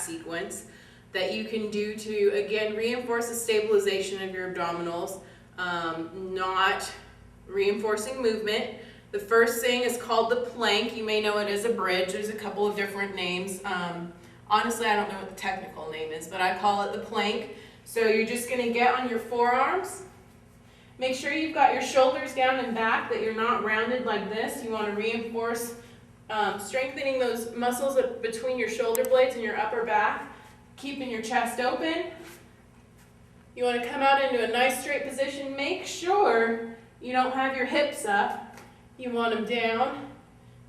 sequence that you can do to, again, reinforce the stabilization of your abdominals, not reinforcing movement. The first thing is called the plank. You may know it as a bridge. There's a couple of different names. Honestly, I don't know what the technical name is, but I call it the plank. So you're just going to get on your forearms. Make sure you've got your shoulders down and back, that you're not rounded like this. You want to reinforce strengthening those muscles between your shoulder blades and your upper back, keeping your chest open. You want to come out into a nice straight position. Make sure you don't have your hips up. You want them down.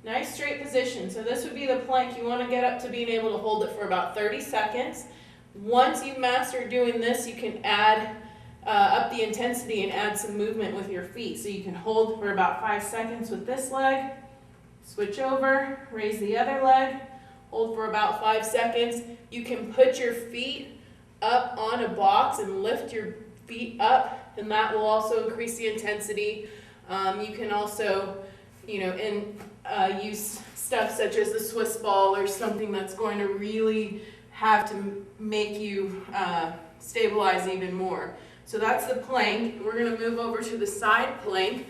Nice straight position. So this would be the plank. You want to get up to being able to hold it for about 30 seconds. Once you've mastered doing this, you can add up the intensity and add some movement with your feet. So you can hold for about 5 seconds with this leg, switch over, raise the other leg, hold for about 5 seconds. You can put your feet up on a box and lift your feet up, and that will also increase the intensity. You can also, use stuff such as the Swiss ball or something that's going to really have to make you stabilize even more. So that's the plank. We're going to move over to the side plank.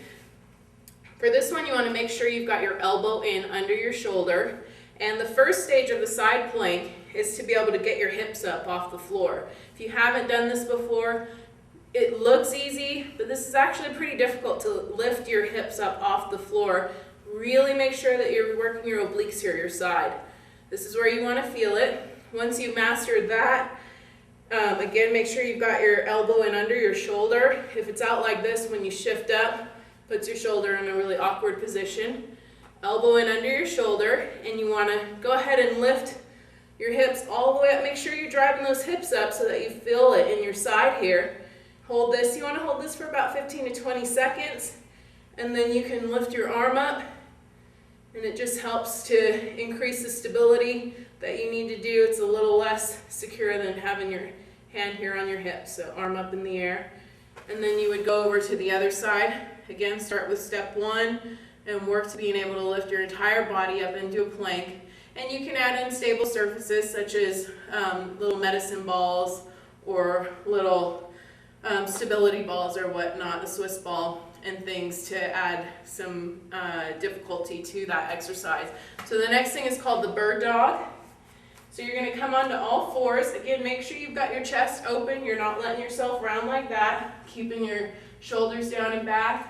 For this one, you want to make sure you've got your elbow in under your shoulder. And the first stage of the side plank is to be able to get your hips up off the floor. If you haven't done this before, it looks easy, but this is actually pretty difficult to lift your hips up off the floor. Really make sure that you're working your obliques here, your side. This is where you want to feel it. Once you've mastered that, again, make sure you've got your elbow in under your shoulder. If it's out like this, when you shift up, puts your shoulder in a really awkward position. Elbow in under your shoulder, and you want to go ahead and lift your hips all the way up. Make sure you're driving those hips up so that you feel it in your side here. Hold this. You want to hold this for about 15 to 20 seconds, and then you can lift your arm up, and it just helps to increase the stability that you need to do. It's a little less secure than having your hand here on your hip. So arm up in the air, and then you would go over to the other side. Again, start with step 1 and work to being able to lift your entire body up into a plank. And you can add in stable surfaces such as little medicine balls or little stability balls or whatnot, the Swiss ball, and things to add some difficulty to that exercise. So the next thing is called the bird dog. So you're going to come onto all fours. Again, make sure you've got your chest open. You're not letting yourself round like that, keeping your shoulders down and back.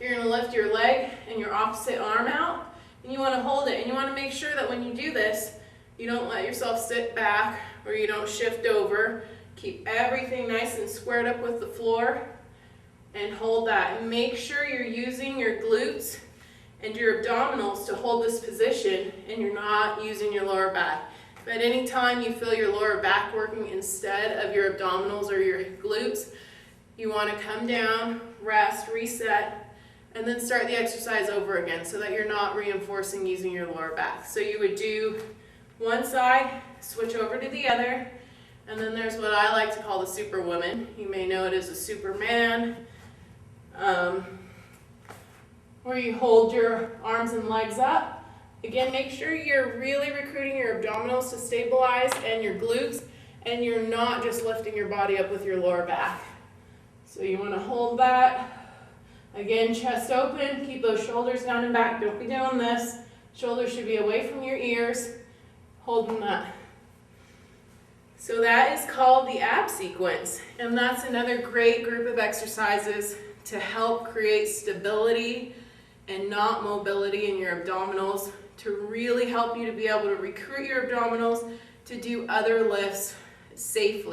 You're going to lift your leg and your opposite arm out, and you want to hold it. And you want to make sure that when you do this, you don't let yourself sit back or you don't shift over. Keep everything nice and squared up with the floor and hold that. And make sure you're using your glutes and your abdominals to hold this position, and you're not using your lower back. If at any time you feel your lower back working instead of your abdominals or your glutes, you want to come down, rest, reset, and then start the exercise over again so that you're not reinforcing using your lower back. So you would do one side, switch over to the other, and then there's what I like to call the superwoman. You may know it as a superman, where you hold your arms and legs up. Again, make sure you're really recruiting your abdominals to stabilize and your glutes, and you're not just lifting your body up with your lower back. So you want to hold that. Again, chest open, keep those shoulders down and back. Don't be doing this. Shoulders should be away from your ears, holding that. So that is called the ab sequence, and that's another great group of exercises to help create stability and not mobility in your abdominals, to really help you to be able to recruit your abdominals to do other lifts safely.